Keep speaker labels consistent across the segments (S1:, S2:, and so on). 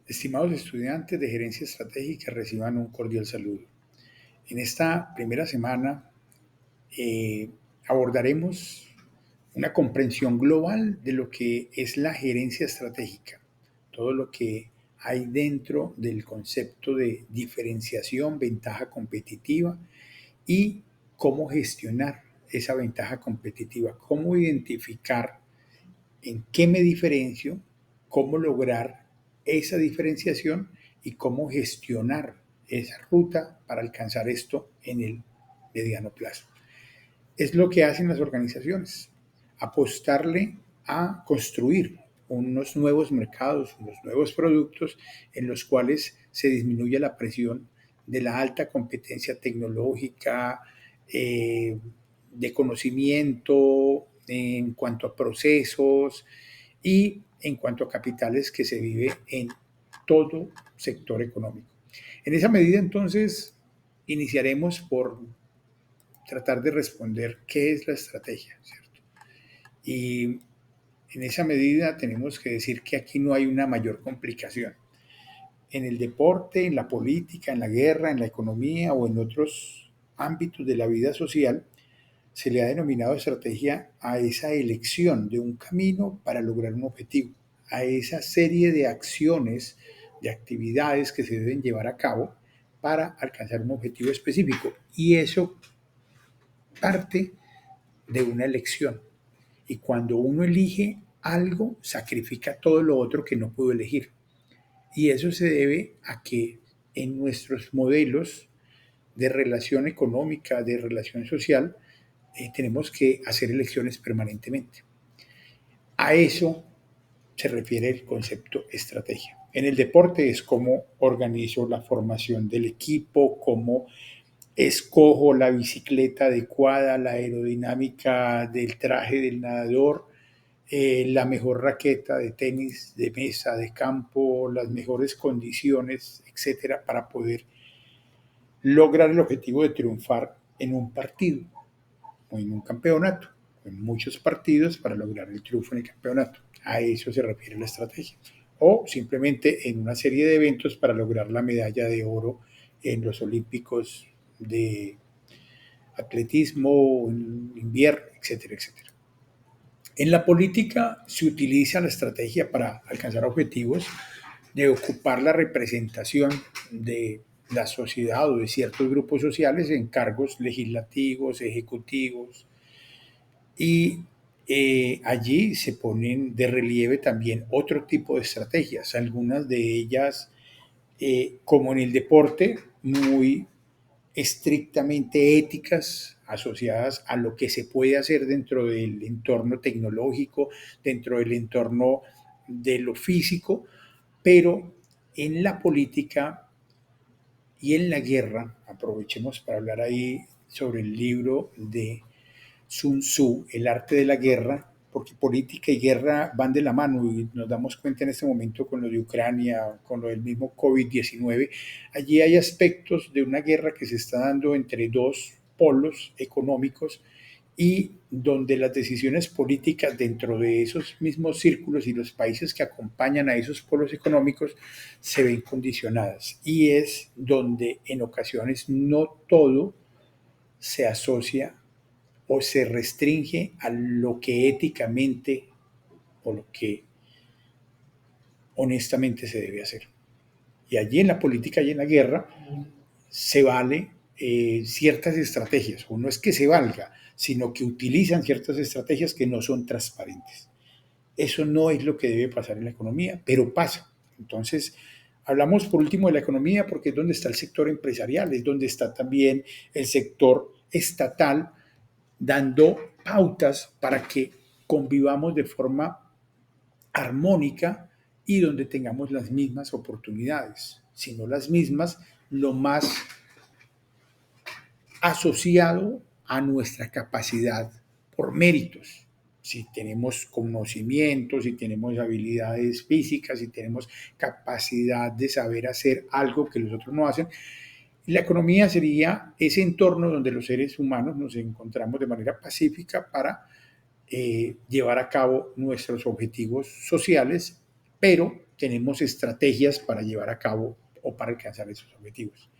S1: Estimados estudiantes de Gerencia Estratégica, reciban un cordial saludo. En esta primera semana eh, abordaremos una comprensión global de lo que es la gerencia estratégica, todo lo que hay dentro del concepto de diferenciación, ventaja competitiva y cómo gestionar esa ventaja competitiva, cómo identificar en qué me diferencio, cómo lograr esa diferenciación y cómo gestionar esa ruta para alcanzar esto en el mediano plazo. Es lo que hacen las organizaciones, apostarle a construir unos nuevos mercados, unos nuevos productos en los cuales se disminuye la presión de la alta competencia tecnológica, de conocimiento en cuanto a procesos y en cuanto a capitales que se vive en todo sector económico. En esa medida, entonces, iniciaremos por tratar de responder qué es la estrategia, ¿cierto? Y en esa medida tenemos que decir que aquí no hay una mayor complicación. En el deporte, en la política, en la guerra, en la economía o en otros ámbitos de la vida social, se le ha denominado estrategia a esa elección de un camino para lograr un objetivo, a esa serie de acciones, de actividades que se deben llevar a cabo para alcanzar un objetivo específico. Y eso parte de una elección. Y cuando uno elige algo, sacrifica todo lo otro que no pudo elegir. Y eso se debe a que en nuestros modelos de relación económica, de relación social, tenemos que hacer elecciones permanentemente. A eso se refiere el concepto estrategia. En el deporte es cómo organizo la formación del equipo, cómo escojo la bicicleta adecuada, la aerodinámica del traje del nadador, la mejor raqueta de tenis, de mesa, de campo, las mejores condiciones, etcétera, para poder lograr el objetivo de triunfar en un partido o en un campeonato, o en muchos partidos para lograr el triunfo en el campeonato. A eso se refiere la estrategia. O simplemente en una serie de eventos para lograr la medalla de oro en los Olímpicos de atletismo, en invierno, etcétera, etcétera. En la política se utiliza la estrategia para alcanzar objetivos de ocupar la representación de la sociedad o de ciertos grupos sociales en cargos legislativos, ejecutivos, y allí se ponen de relieve también otro tipo de estrategias, algunas de ellas, como en el deporte, muy estrictamente éticas asociadas a lo que se puede hacer dentro del entorno tecnológico, dentro del entorno de lo físico, pero en la política y en la guerra, aprovechemos para hablar ahí sobre el libro de Sun Tzu, El arte de la guerra, porque política y guerra van de la mano y nos damos cuenta en este momento con lo de Ucrania, con lo del mismo COVID-19. Allí hay aspectos de una guerra que se está dando entre dos polos económicos y donde las decisiones políticas dentro de esos mismos círculos y los países que acompañan a esos polos económicos se ven condicionadas. Y es donde en ocasiones no todo se asocia o se restringe a lo que éticamente o lo que honestamente se debe hacer. Y allí en la política y en la guerra se vale ciertas estrategias, o no es que se valga, sino que utilizan ciertas estrategias que no son transparentes. Eso no es lo que debe pasar en la economía, pero pasa. Entonces, hablamos por último de la economía porque es donde está el sector empresarial, es donde está también el sector estatal dando pautas para que convivamos de forma armónica y donde tengamos las mismas oportunidades, si no las mismas, lo más asociado a nuestra capacidad por méritos. Si tenemos conocimientos, si tenemos habilidades físicas, si tenemos capacidad de saber hacer algo que los otros no hacen, la economía sería ese entorno donde los seres humanos nos encontramos de manera pacífica para llevar a cabo nuestros objetivos sociales, pero tenemos estrategias para llevar a cabo o para alcanzar esos objetivos.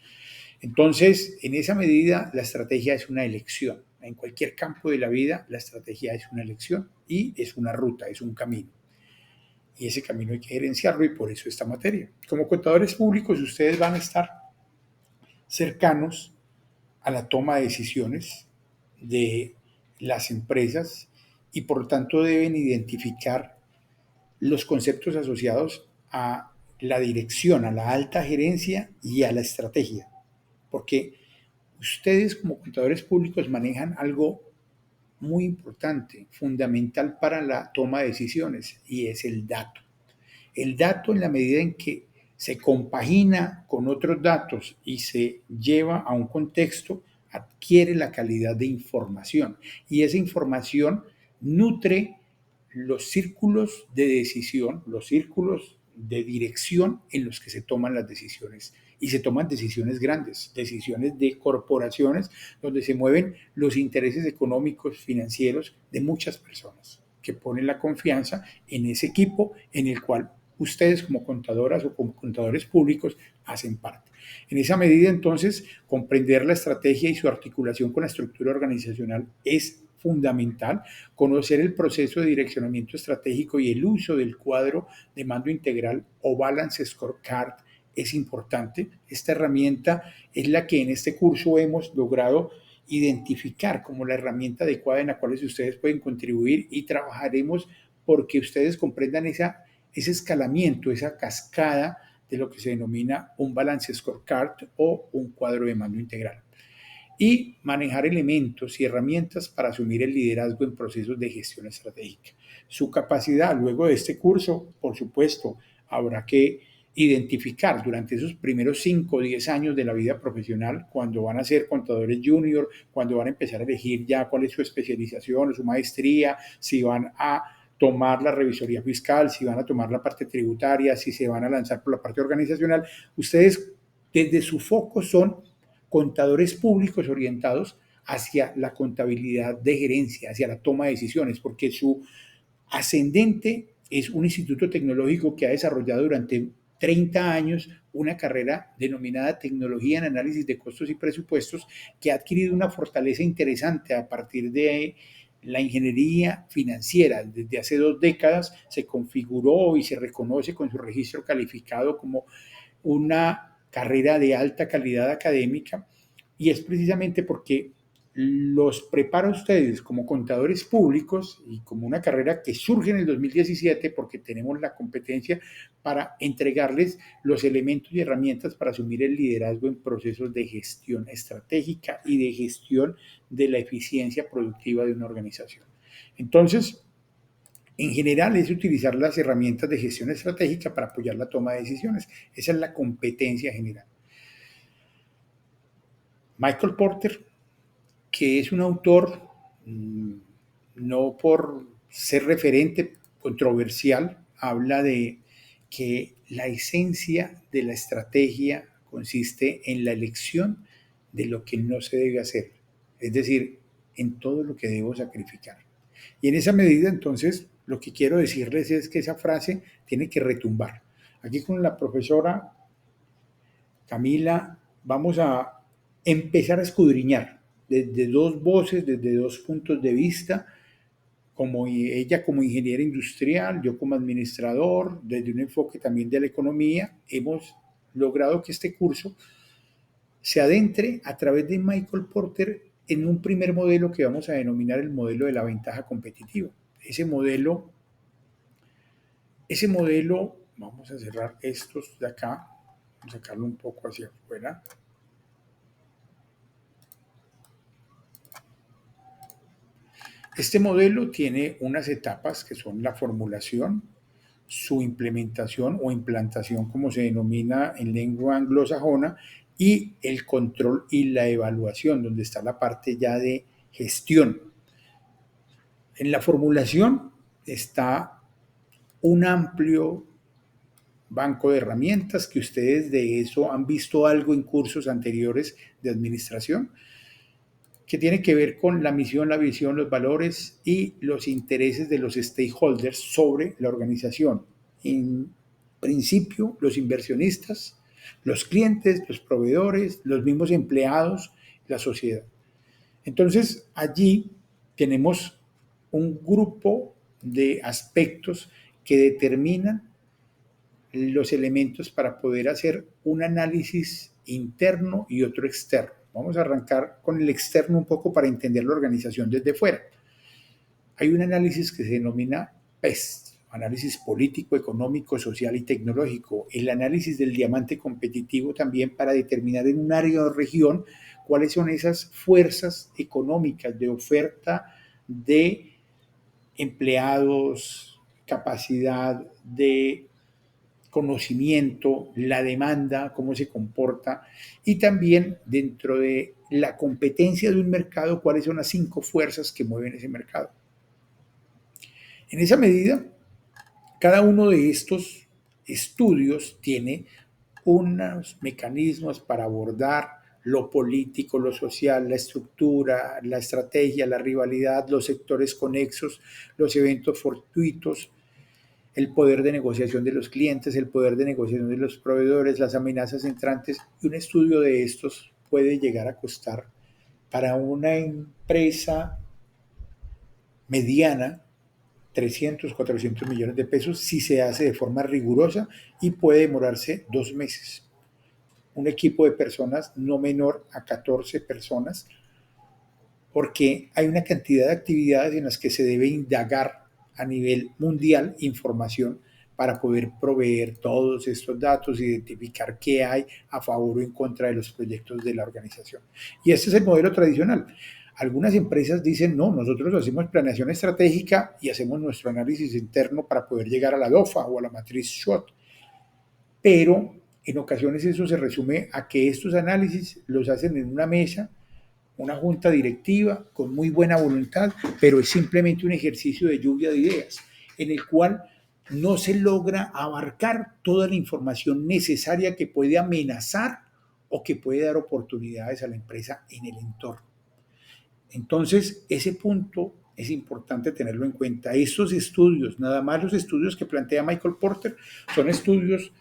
S1: Entonces, en esa medida, la estrategia es una elección. En cualquier campo de la vida, la estrategia es una elección y es una ruta, es un camino. Y ese camino hay que gerenciarlo y por eso esta materia. Como contadores públicos, ustedes van a estar cercanos a la toma de decisiones de las empresas y por tanto deben identificar los conceptos asociados a la dirección, a la alta gerencia y a la estrategia. Porque ustedes como contadores públicos manejan algo muy importante, fundamental para la toma de decisiones, y es el dato. El dato, en la medida en que se compagina con otros datos y se lleva a un contexto, adquiere la calidad de información, y esa información nutre los círculos de decisión, los círculos de dirección en los que se toman las decisiones. Y se toman decisiones grandes, decisiones de corporaciones donde se mueven los intereses económicos, financieros de muchas personas que ponen la confianza en ese equipo en el cual ustedes como contadoras o como contadores públicos hacen parte. En esa medida, entonces, comprender la estrategia y su articulación con la estructura organizacional es fundamental. Conocer el proceso de direccionamiento estratégico y el uso del cuadro de mando integral o Balance Scorecard es importante. Esta herramienta es la que en este curso hemos logrado identificar como la herramienta adecuada en la cual ustedes pueden contribuir, y trabajaremos porque ustedes comprendan ese escalamiento, esa cascada de lo que se denomina un Balance Scorecard o un cuadro de mando integral. Y manejar elementos y herramientas para asumir el liderazgo en procesos de gestión estratégica. Su capacidad luego de este curso, por supuesto, habrá que identificar durante esos primeros 5 o 10 años de la vida profesional, cuando van a ser contadores junior, cuando van a empezar a elegir ya cuál es su especialización o su maestría, si van a tomar la revisoría fiscal, si van a tomar la parte tributaria, si se van a lanzar por la parte organizacional. Ustedes desde su foco son contadores públicos orientados hacia la contabilidad de gerencia, hacia la toma de decisiones, porque su ascendente es un instituto tecnológico que ha desarrollado durante 30 años una carrera denominada Tecnología en Análisis de Costos y Presupuestos, que ha adquirido una fortaleza interesante a partir de la ingeniería financiera. Desde hace 2 décadas se configuró y se reconoce con su registro calificado como una carrera de alta calidad académica, y es precisamente porque los prepara a ustedes como contadores públicos y como una carrera que surge en el 2017 porque tenemos la competencia para entregarles los elementos y herramientas para asumir el liderazgo en procesos de gestión estratégica y de gestión de la eficiencia productiva de una organización. Entonces, en general es utilizar las herramientas de gestión estratégica para apoyar la toma de decisiones. Esa es la competencia general. Michael Porter, que es un autor, no por ser referente controversial, habla de que la esencia de la estrategia consiste en la elección de lo que no se debe hacer, es decir, en todo lo que debo sacrificar. Y en esa medida, entonces, lo que quiero decirles es que esa frase tiene que retumbar. Aquí con la profesora Camila vamos a empezar a escudriñar desde 2 voces, desde 2 puntos de vista, como ella como ingeniera industrial, yo como administrador, desde un enfoque también de la economía. Hemos logrado que este curso se adentre a través de Michael Porter en un primer modelo que vamos a denominar el modelo de la ventaja competitiva. Ese modelo, vamos a cerrar estos de acá, vamos a sacarlo un poco hacia afuera. Este modelo tiene unas etapas que son la formulación, su implementación o implantación, como se denomina en lengua anglosajona, y el control y la evaluación, donde está la parte ya de gestión. En la formulación está un amplio banco de herramientas que ustedes de eso han visto algo en cursos anteriores de administración, que tiene que ver con la misión, la visión, los valores y los intereses de los stakeholders sobre la organización. principio los inversionistas, los clientes, los proveedores, los mismos empleados, la sociedad. Entonces, allí tenemos un grupo de aspectos que determinan los elementos para poder hacer un análisis interno y otro externo. Vamos a arrancar con el externo un poco para entender la organización desde fuera. Hay un análisis que se denomina PEST, análisis político, económico, social y tecnológico. El análisis del diamante competitivo también para determinar en un área o región cuáles son esas fuerzas económicas de oferta de empleados, capacidad de conocimiento, la demanda, cómo se comporta, y también dentro de la competencia de un mercado, cuáles son las 5 fuerzas que mueven ese mercado. En esa medida, cada uno de estos estudios tiene unos mecanismos para abordar lo político, lo social, la estructura, la estrategia, la rivalidad, los sectores conexos, los eventos fortuitos, el poder de negociación de los clientes, el poder de negociación de los proveedores, las amenazas entrantes. Y un estudio de estos puede llegar a costar para una empresa mediana 300, 400 millones de pesos si se hace de forma rigurosa y puede demorarse 2 meses. Un equipo de personas no menor a 14 personas, porque hay una cantidad de actividades en las que se debe indagar a nivel mundial información para poder proveer todos estos datos, identificar qué hay a favor o en contra de los proyectos de la organización. Y este es el modelo tradicional. Algunas empresas dicen, no, nosotros hacemos planeación estratégica y hacemos nuestro análisis interno para poder llegar a la DOFA o a la matriz SWOT. Pero en ocasiones eso se resume a que estos análisis los hacen en una mesa, una junta directiva con muy buena voluntad, pero es simplemente un ejercicio de lluvia de ideas, en el cual no se logra abarcar toda la información necesaria que puede amenazar o que puede dar oportunidades a la empresa en el entorno. Entonces, ese punto es importante tenerlo en cuenta. Estos estudios, nada más los estudios que plantea Michael Porter, son estudios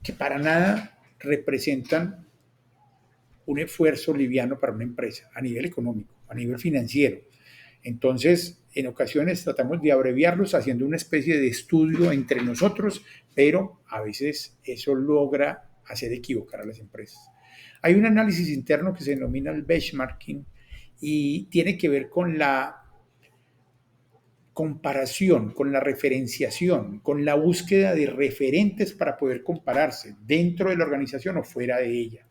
S1: que para nada representan un esfuerzo liviano para una empresa a nivel económico, a nivel financiero. Entonces, en ocasiones tratamos de abreviarlos haciendo una especie de estudio entre nosotros, pero a veces eso logra hacer equivocar a las empresas. Hay un análisis interno que se denomina el benchmarking y tiene que ver con la comparación, con la referenciación, con la búsqueda de referentes para poder compararse dentro de la organización o fuera de ella.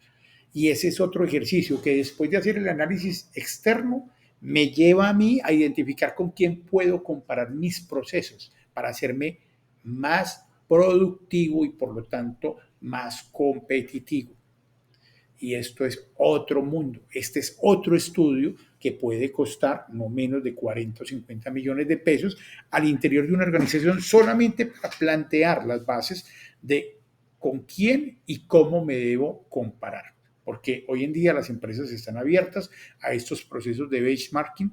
S1: Y ese es otro ejercicio que después de hacer el análisis externo me lleva a mí a identificar con quién puedo comparar mis procesos para hacerme más productivo y por lo tanto más competitivo. Y esto es otro mundo. Este es otro estudio que puede costar no menos de 40 o 50 millones de pesos al interior de una organización solamente para plantear las bases de con quién y cómo me debo comparar. Porque hoy en día las empresas están abiertas a estos procesos de benchmarking,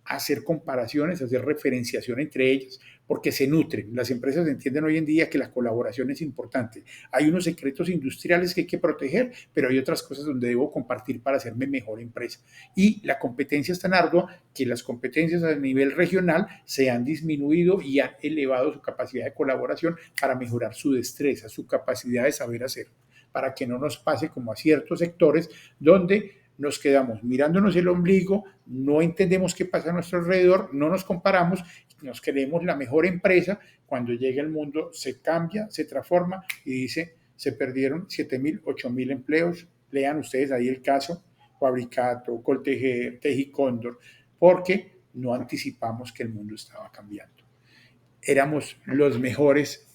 S1: a hacer comparaciones, a hacer referenciación entre ellas, porque se nutren. Las empresas entienden hoy en día que la colaboración es importante. Hay unos secretos industriales que hay que proteger, pero hay otras cosas donde debo compartir para hacerme mejor empresa. Y la competencia es tan ardua que las competencias a nivel regional se han disminuido y han elevado su capacidad de colaboración para mejorar su destreza, su capacidad de saber hacer, para que no nos pase como a ciertos sectores donde nos quedamos mirándonos el ombligo, no entendemos qué pasa a nuestro alrededor, no nos comparamos, nos creemos la mejor empresa, cuando llega el mundo se cambia, se transforma y dice, se perdieron 7.000, 8.000 empleos, lean ustedes ahí el caso, Fabricato, Coltejer, Tejicóndor, porque no anticipamos que el mundo estaba cambiando. Éramos los mejores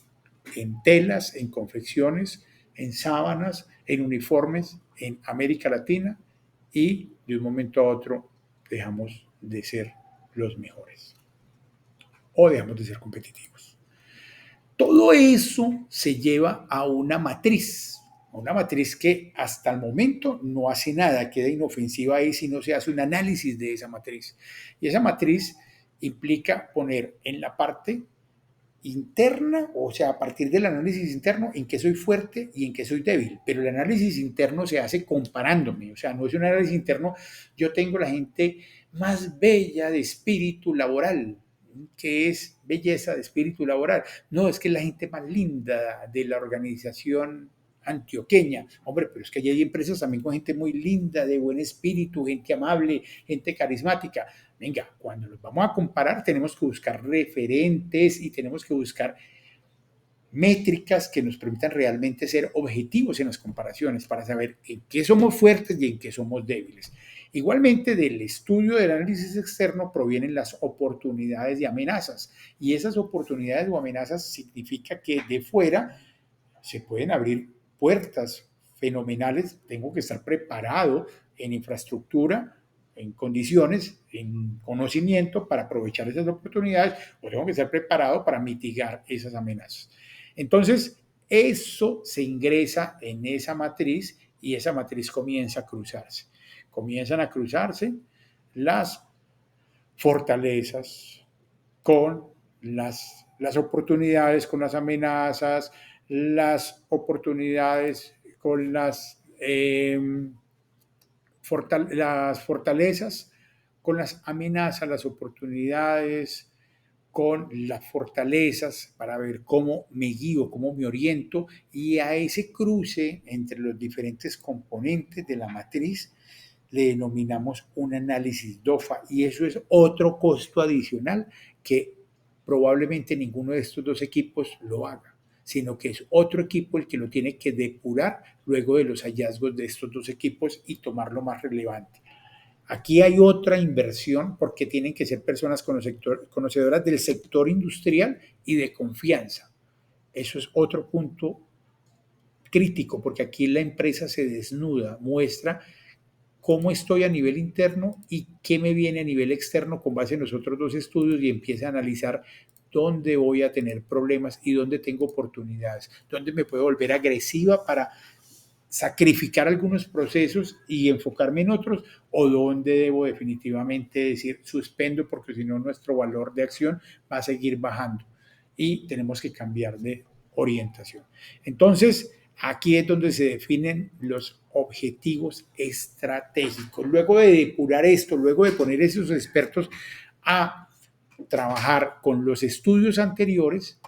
S1: en telas, en confecciones, en sábanas, en uniformes en América Latina, y de un momento a otro dejamos de ser los mejores o dejamos de ser competitivos. Todo eso se lleva a una matriz que hasta el momento no hace nada, queda inofensiva ahí si no se hace un análisis de esa matriz. Y esa matriz implica poner en la parte interna, o sea, a partir del análisis interno, en qué soy fuerte y en qué soy débil. Pero el análisis interno se hace comparándome, o sea, no es un análisis interno, yo tengo la gente más bella de espíritu laboral, que es belleza de espíritu laboral. No, es que es la gente más linda de la organización antioqueña. Hombre, pero es que hay empresas también con gente muy linda, de buen espíritu, gente amable, gente carismática. Venga, cuando los vamos a comparar tenemos que buscar referentes y tenemos que buscar métricas que nos permitan realmente ser objetivos en las comparaciones para saber en qué somos fuertes y en qué somos débiles. Igualmente, del estudio del análisis externo provienen las oportunidades y amenazas. Y esas oportunidades o amenazas significa que de fuera se pueden abrir puertas fenomenales. Tengo que estar preparado en infraestructura, en condiciones, en conocimiento para aprovechar esas oportunidades, o tengo que estar preparado para mitigar esas amenazas. Entonces, eso se ingresa en esa matriz y esa matriz comienza a cruzarse. Comienzan a cruzarse las fortalezas con las oportunidades, con las amenazas, las oportunidades con las fortalezas, con las amenazas, las oportunidades, con las fortalezas para ver cómo me guío, cómo me oriento, y a ese cruce entre los diferentes componentes de la matriz le denominamos un análisis DOFA, y eso es otro costo adicional que probablemente ninguno de estos dos equipos lo haga, sino que es otro equipo el que lo tiene que depurar luego de los hallazgos de estos dos equipos y tomar lo más relevante. Aquí hay otra inversión porque tienen que ser personas conocedoras del sector industrial y de confianza. Eso es otro punto crítico porque aquí la empresa se desnuda, muestra cómo estoy a nivel interno y qué me viene a nivel externo con base en los otros dos estudios y empieza a analizar dónde voy a tener problemas y dónde tengo oportunidades, dónde me puedo volver agresiva para sacrificar algunos procesos y enfocarme en otros, o dónde debo definitivamente decir suspendo porque si no nuestro valor de acción va a seguir bajando y tenemos que cambiar de orientación. Entonces, aquí es donde se definen los objetivos estratégicos. Luego de depurar esto, luego de poner esos expertos a trabajar con los estudios anteriores,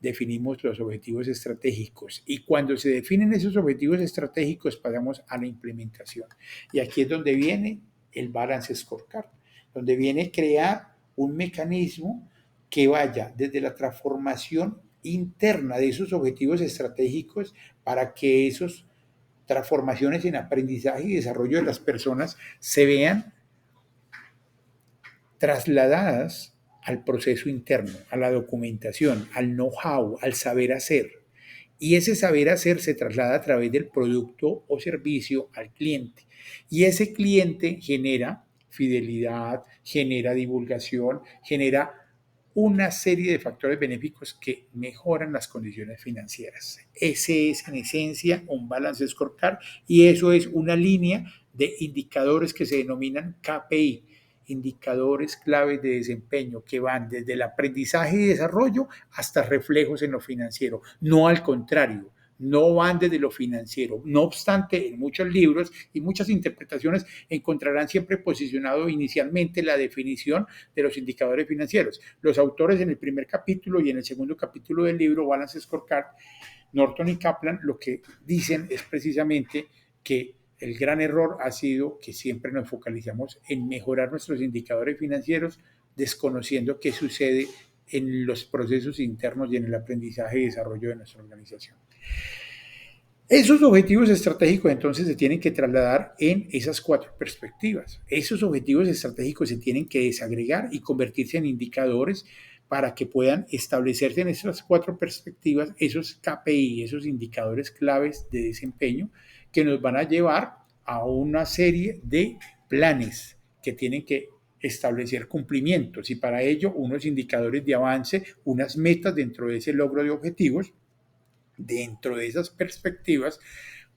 S1: definimos los objetivos estratégicos y cuando se definen esos objetivos estratégicos pasamos a la implementación. Y aquí es donde viene el Balance Scorecard, donde viene crear un mecanismo que vaya desde la transformación interna de esos objetivos estratégicos para que esas transformaciones en aprendizaje y desarrollo de las personas se vean trasladadas al proceso interno, a la documentación, al know-how, al saber hacer. Y ese saber hacer se traslada a través del producto o servicio al cliente. Y ese cliente genera fidelidad, genera divulgación, genera una serie de factores benéficos que mejoran las condiciones financieras. Ese es en esencia un balance scorecard y eso es una línea de indicadores que se denominan KPI, indicadores claves de desempeño que van desde el aprendizaje y desarrollo hasta reflejos en lo financiero, no al contrario. No van desde lo financiero. No obstante, en muchos libros y muchas interpretaciones encontrarán siempre posicionado inicialmente la definición de los indicadores financieros. Los autores en el primer capítulo y en el segundo capítulo del libro Balance Scorecard, Norton y Kaplan, lo que dicen es precisamente que el gran error ha sido que siempre nos focalizamos en mejorar nuestros indicadores financieros, desconociendo qué sucede en los procesos internos y en el aprendizaje y desarrollo de nuestra organización. Esos objetivos estratégicos entonces se tienen que trasladar en esas cuatro perspectivas. Esos objetivos estratégicos se tienen que desagregar y convertirse en indicadores para que puedan establecerse en esas cuatro perspectivas esos KPI, esos indicadores claves de desempeño que nos van a llevar a una serie de planes que tienen que establecer cumplimientos y para ello unos indicadores de avance, unas metas dentro de ese logro de objetivos. Dentro de esas perspectivas,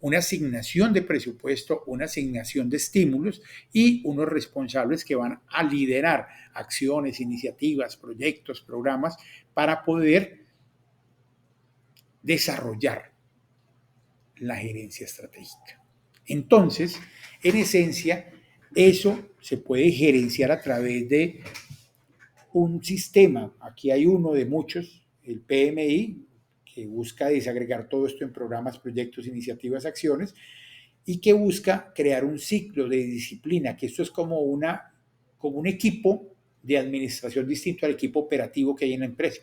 S1: una asignación de presupuesto, una asignación de estímulos y unos responsables que van a liderar acciones, iniciativas, proyectos, programas para poder desarrollar la gerencia estratégica. Entonces, en esencia, eso se puede gerenciar a través de un sistema. Aquí hay uno de muchos, el PMI, que busca desagregar todo esto en programas, proyectos, iniciativas, acciones, y que busca crear un ciclo de disciplina, que esto es como un equipo de administración distinto al equipo operativo que hay en la empresa.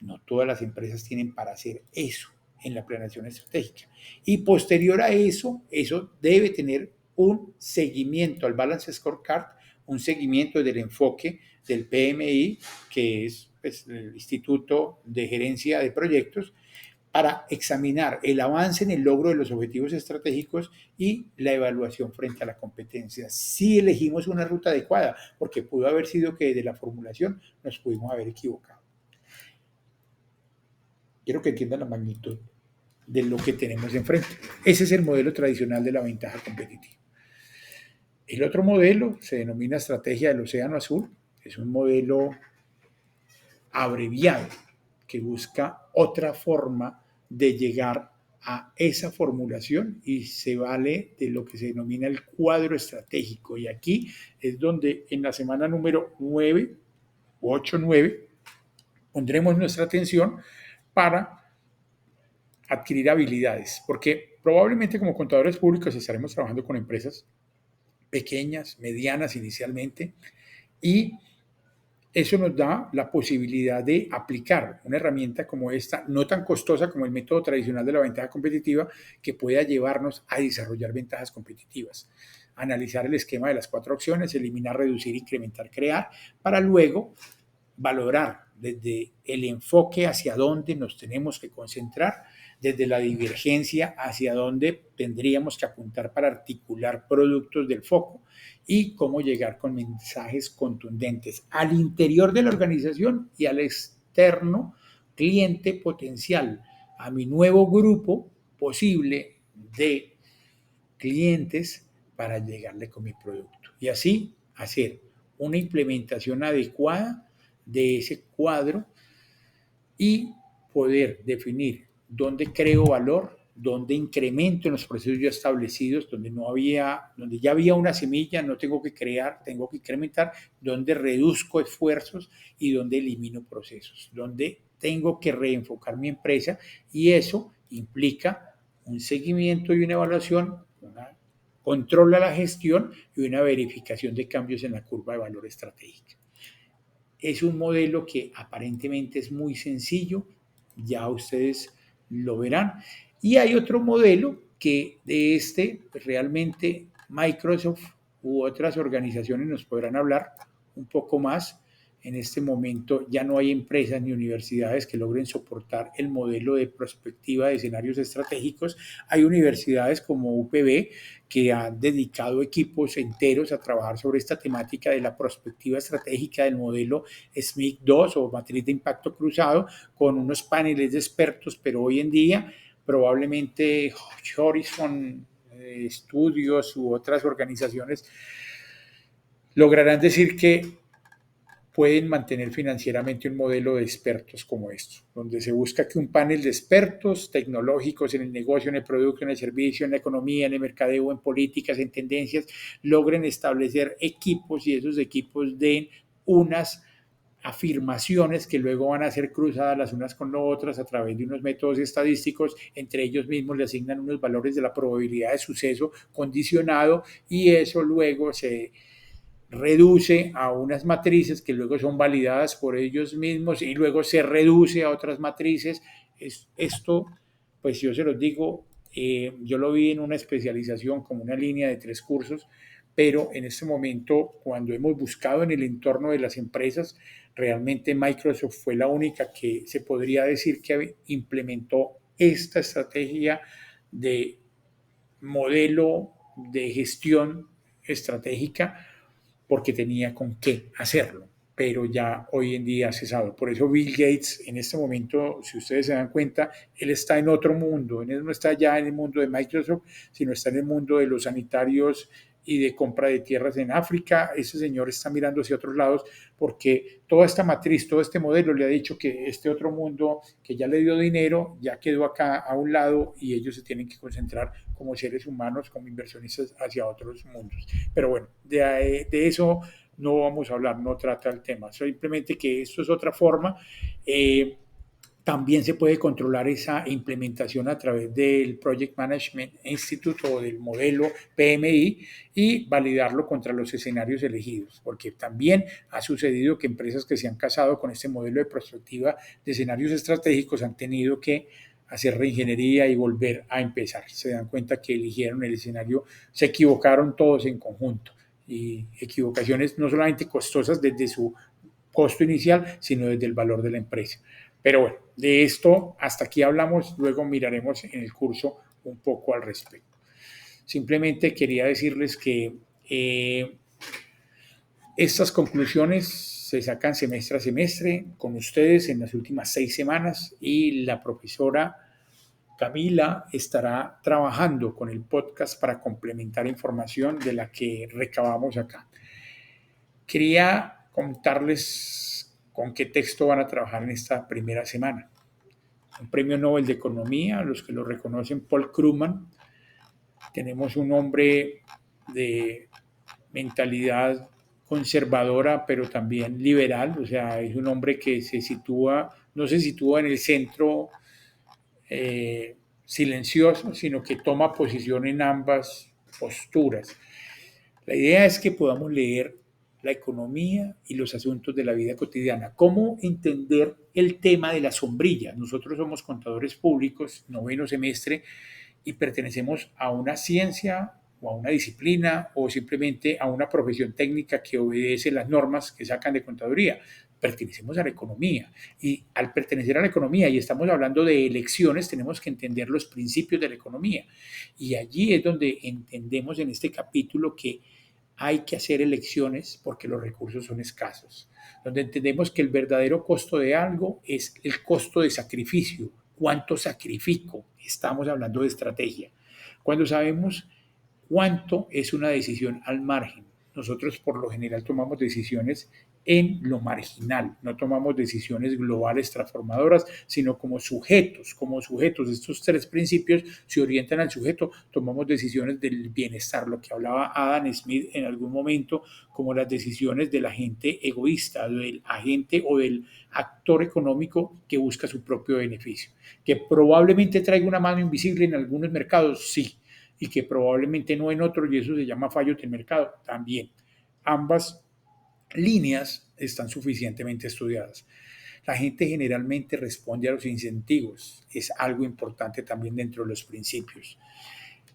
S1: No todas las empresas tienen para hacer eso en la planeación estratégica. Y posterior a eso, eso debe tener un seguimiento al Balance Scorecard, un seguimiento del enfoque del PMI, que es pues, el Instituto de Gerencia de Proyectos, para examinar el avance en el logro de los objetivos estratégicos y la evaluación frente a la competencia. Si elegimos una ruta adecuada, porque pudo haber sido que desde la formulación nos pudimos haber equivocado. Quiero que entiendan la magnitud de lo que tenemos enfrente. Ese es el modelo tradicional de la ventaja competitiva. El otro modelo se denomina estrategia del océano azul. Es un modelo abreviado que busca otra forma de llegar a esa formulación y se vale de lo que se denomina el cuadro estratégico. Y aquí es donde en la semana número 9, 8, 9, pondremos nuestra atención para adquirir habilidades, porque probablemente como contadores públicos estaremos trabajando con empresas pequeñas, medianas inicialmente, y eso nos da la posibilidad de aplicar una herramienta como esta, no tan costosa como el método tradicional de la ventaja competitiva, que pueda llevarnos a desarrollar ventajas competitivas. Analizar el esquema de las 4 opciones, eliminar, reducir, incrementar, crear, para luego valorar desde el enfoque hacia dónde nos tenemos que concentrar, desde la divergencia hacia dónde tendríamos que apuntar para articular productos del foco y cómo llegar con mensajes contundentes al interior de la organización y al externo cliente potencial, a mi nuevo grupo posible de clientes para llegarle con mi producto. Y así hacer una implementación adecuada de ese cuadro y poder definir dónde creo valor, dónde incremento en los procesos ya establecidos, donde ya había una semilla, no tengo que crear, tengo que incrementar, donde reduzco esfuerzos y donde elimino procesos, donde tengo que reenfocar mi empresa y eso implica un seguimiento y una evaluación, controla la gestión y una verificación de cambios en la curva de valor estratégica. Es un modelo que aparentemente es muy sencillo, ya ustedes lo verán. Y hay otro modelo que de este realmente Microsoft u otras organizaciones nos podrán hablar un poco más. En este momento ya no hay empresas ni universidades que logren soportar el modelo de prospectiva de escenarios estratégicos. Hay universidades como UPB que han dedicado equipos enteros a trabajar sobre esta temática de la prospectiva estratégica del modelo SMIC 2 o matriz de impacto cruzado, con unos paneles de expertos, pero hoy en día probablemente Horizon Studios u otras organizaciones lograrán decir que pueden mantener financieramente un modelo de expertos como esto, donde se busca que un panel de expertos tecnológicos en el negocio, en el producto, en el servicio, en la economía, en el mercadeo, en políticas, en tendencias, logren establecer equipos y esos equipos den unas afirmaciones que luego van a ser cruzadas las unas con las otras a través de unos métodos estadísticos, entre ellos mismos le asignan unos valores de la probabilidad de suceso condicionado y eso luego se reduce a unas matrices que luego son validadas por ellos mismos y luego se reduce a otras matrices. Esto, pues yo se los digo, yo lo vi en una especialización como una línea de 3 cursos, pero en este momento, cuando hemos buscado en el entorno de las empresas, realmente Microsoft fue la única que se podría decir que implementó esta estrategia de modelo de gestión estratégica porque tenía con qué hacerlo. pero ya hoy en día ha cesado. Por eso Bill Gates en este momento, si ustedes se dan cuenta, él está en otro mundo, él no está ya en el mundo de Microsoft, sino está en el mundo de los sanitarios y de compra de tierras en África. Ese señor está mirando hacia otros lados porque toda esta matriz, todo este modelo le ha dicho que este otro mundo que ya le dio dinero, ya quedó acá a un lado y ellos se tienen que concentrar como seres humanos, como inversionistas hacia otros mundos. Pero bueno, de eso no vamos a hablar, no trata el tema, simplemente que esto es otra forma. También se puede controlar esa implementación a través del Project Management Institute o del modelo PMI y validarlo contra los escenarios elegidos, porque también ha sucedido que empresas que se han casado con este modelo de prospectiva de escenarios estratégicos han tenido que hacer reingeniería y volver a empezar. Se dan cuenta que eligieron el escenario, se equivocaron todos en conjunto y equivocaciones no solamente costosas desde su costo inicial, sino desde el valor de la empresa. Pero bueno, de esto hasta aquí hablamos, luego miraremos en el curso un poco al respecto. Simplemente quería decirles que estas conclusiones se sacan semestre a semestre con ustedes en las últimas 6 semanas y la profesora Camila estará trabajando con el podcast para complementar información de la que recabamos acá. Quería contarles con qué texto van a trabajar en esta primera semana. Un premio Nobel de Economía, los que lo reconocen, Paul Krugman. Tenemos un hombre de mentalidad conservadora, pero también liberal, o sea, es un hombre que no se sitúa en el centro silencioso, sino que toma posición en ambas posturas. La idea es que podamos leer la economía y los asuntos de la vida cotidiana. ¿Cómo entender el tema de la sombrilla? Nosotros somos contadores públicos, noveno semestre, y pertenecemos a una ciencia o a una disciplina o simplemente a una profesión técnica que obedece las normas que sacan de contaduría. Pertenecemos a la economía y al pertenecer a la economía y estamos hablando de elecciones, tenemos que entender los principios de la economía. Y allí es donde entendemos en este capítulo que hay que hacer elecciones porque los recursos son escasos, donde entendemos que el verdadero costo de algo es el costo de sacrificio. ¿Cuánto sacrifico? Estamos hablando de estrategia. Cuando sabemos cuánto es una decisión al margen, nosotros por lo general tomamos decisiones en lo marginal, no tomamos decisiones globales transformadoras, sino como sujetos. Estos tres principios se orientan al sujeto, tomamos decisiones del bienestar, lo que hablaba Adam Smith en algún momento, como las decisiones del agente egoísta, del agente o del actor económico que busca su propio beneficio, que probablemente traiga una mano invisible en algunos mercados, sí, y que probablemente no en otros, y eso se llama fallo del mercado también. Ambas líneas están suficientemente estudiadas. La gente generalmente responde a los incentivos, es algo importante también dentro de los principios.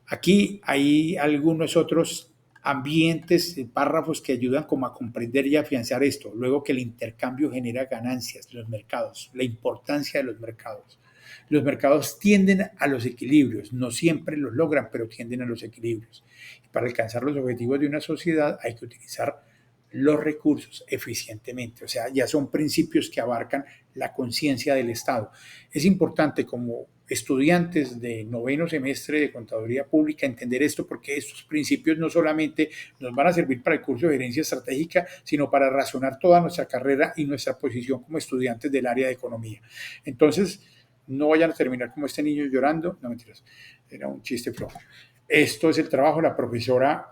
S1: Aquí hay algunos otros ambientes, párrafos que ayudan como a comprender y afianzar esto. Luego que el intercambio genera ganancias, los mercados, la importancia de los mercados. Los mercados tienden a los equilibrios, no siempre los logran, pero tienden a los equilibrios. Para alcanzar los objetivos de una sociedad hay que utilizar los recursos eficientemente. O sea, ya son principios que abarcan la conciencia del Estado. Es importante como estudiantes de noveno semestre de Contaduría Pública entender esto porque estos principios no solamente nos van a servir para el curso de gerencia estratégica, sino para razonar toda nuestra carrera y nuestra posición como estudiantes del área de economía. Entonces, no vayan a terminar como este niño llorando. No, mentiras, era un chiste flojo. Esto es el trabajo de la profesora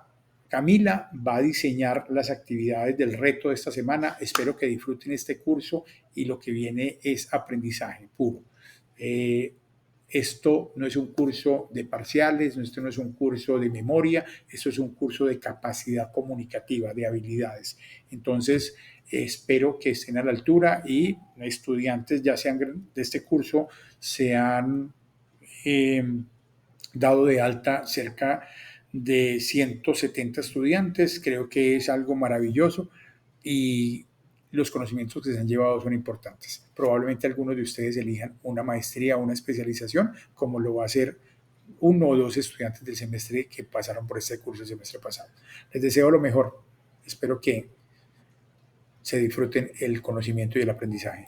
S1: Camila, va a diseñar las actividades del reto de esta semana. Espero que disfruten este curso y lo que viene es aprendizaje puro. Esto no es un curso de parciales, esto no es un curso de memoria, esto es un curso de capacidad comunicativa, de habilidades. Entonces, espero que estén a la altura y estudiantes ya sean de este curso se han dado de alta cerca de 170 estudiantes. Creo que es algo maravilloso y los conocimientos que se han llevado son importantes. Probablemente algunos de ustedes elijan una maestría o una especialización, como lo va a hacer uno o dos estudiantes del semestre que pasaron por este curso el semestre pasado. Les deseo lo mejor. Espero que se disfruten el conocimiento y el aprendizaje.